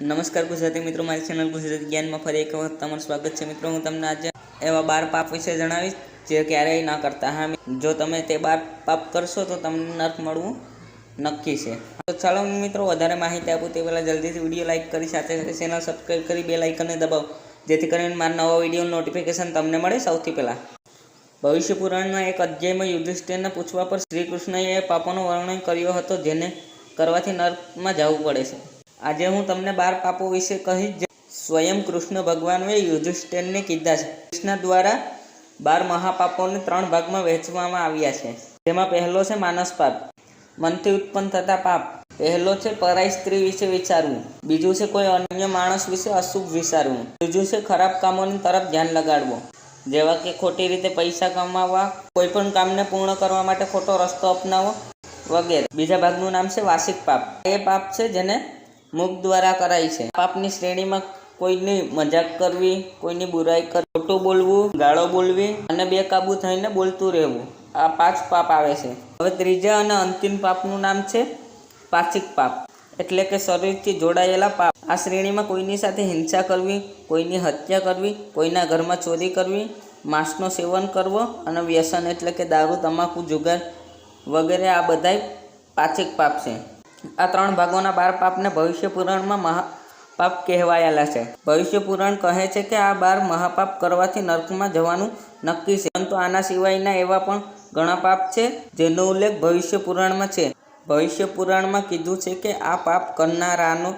નમસ્કાર ગુજરાતી મિત્રો, મારી ચેનલ ગુજરાતી જ્ઞાનમાં ફરી એક વખત તમારું સ્વાગત છે મિત્રો। હું તમને આજે એવા 12 પાપ વિશે જણાવીશ જે ક્યારેય ના કરતા। હા, જો તમે તે 12 પાપ કરશો તો તમને નર્ક મળવું નક્કી છે। તો ચાલો મિત્રો, વધારે માહિતી આપું તે પહેલાં જલ્દીથી વિડીયો લાઇક કરી સાથે સાથે ચેનલ સબસ્ક્રાઈબ કરી બેલ આઇકનને દબાવો, જેથી કરીને મારા નવા વિડીયોનું નોટિફિકેશન તમને મળે સૌથી પહેલાં। ભવિષ્ય પુરાણના એક અધ્યાયમાં યુધિષ્ઠિરને પૂછવા પર શ્રી કૃષ્ણએ એ પાપોનું વર્ણન કર્યો હતો જેને કરવાથી નર્કમાં જવું પડે છે। આજે હું તમને 12 પાપો વિશે કહીશ જે સ્વયં કૃષ્ણ ભગવાનએ યુધિષ્ઠિરને કીધા છે। કૃષ્ણ દ્વારા 12 મહાપાપોને 3 ભાગમાં વહેંચવામાં આવ્યા છે, જેમાં પહેલો છે માનસ પાપ, મનથી ઉત્પન્ન થતા પાપ। પહેલો છે પરાઈ સ્ત્રી વિશે વિચારવું, બીજું છે કોઈ અન્ય માણસ વિશે અશુભ વિચારવું, ત્રીજું છે ખરાબ કામોની તરફ ધ્યાન લગાડવું, જેવા કે ખોટી રીતે પૈસા કમાવવા, કોઈ પણ કામને પૂર્ણ કરવા માટે ખોટો રસ્તો અપનાવવો વગેરે। બીજા ભાગનું નામ છે વાર્ષિક પાપ। એ પાપ છે જેને મુખ દ્વારા કરાય છે। પાપની શ્રેણીમાં કોઈની મજાક કરવી, કોઈની બુરાઈ કરવી, ખોટું બોલવું, ગાળો બોલવી અને બેકાબૂ થઈને બોલતું રહેવું, આ 5 પાપ આવે છે। હવે ત્રીજા અને અંતિમ પાપનું નામ છે પાચિક પાપ, એટલે કે શરીરથી જોડાયેલા પાપ। આ શ્રેણીમાં કોઈની સાથે હિંસા કરવી, કોઈની હત્યા કરવી, કોઈના ઘરમાં ચોરી કરવી, માંસનો સેવન કરવો અને વ્યસન એટલે કે દારૂ, તમાકુ, જુગાર વગેરે આ બધાય પાચિક પાપ છે। આ 3 ભાગોના 12 પાપને ભવિષ્ય પુરાણમાં મહાપાપ કહેવાયેલા છે। ભવિષ્ય પુરાણ કહે છે કે આ 12 મહાપાપ કરવાથી નર્કમાં જવાનું નક્કી છે, પરંતુ આના સિવાયના એવા પણ ઘણા પાપ છે જેનો ઉલ્લેખ ભવિષ્ય પુરાણમાં છે। ભવિષ્ય પુરાણમાં કીધું છે કે આ પાપ કરનારાનો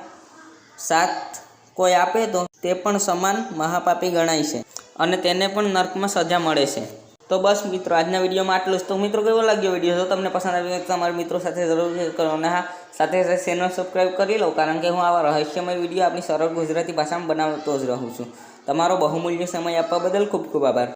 સાથ કોઈ આપે તો તે પણ સમાન મહાપાપી ગણાય છે અને તેને પણ નર્કમાં સજા મળે છે। તો બસ મિત્રો, આજના વિડીયોમાં આટલું જ। તો મિત્રો, કેવો લાગ્યો વિડીયો? જો તમને પસંદ આવ્યો તો તમારા મિત્રો સાથે જરૂર શેર કરો અને હા, સાથે સાથે ચેનલ સબસ્ક્રાઈબ કરી લો, કારણ કે હું આવા રહસ્યમય વિડીયો આપણી સરળ ગુજરાતી ભાષામાં બનાવતો જ રહું છું। તમારો બહુમૂલ્ય સમય આપવા બદલ ખૂબ ખૂબ આભાર।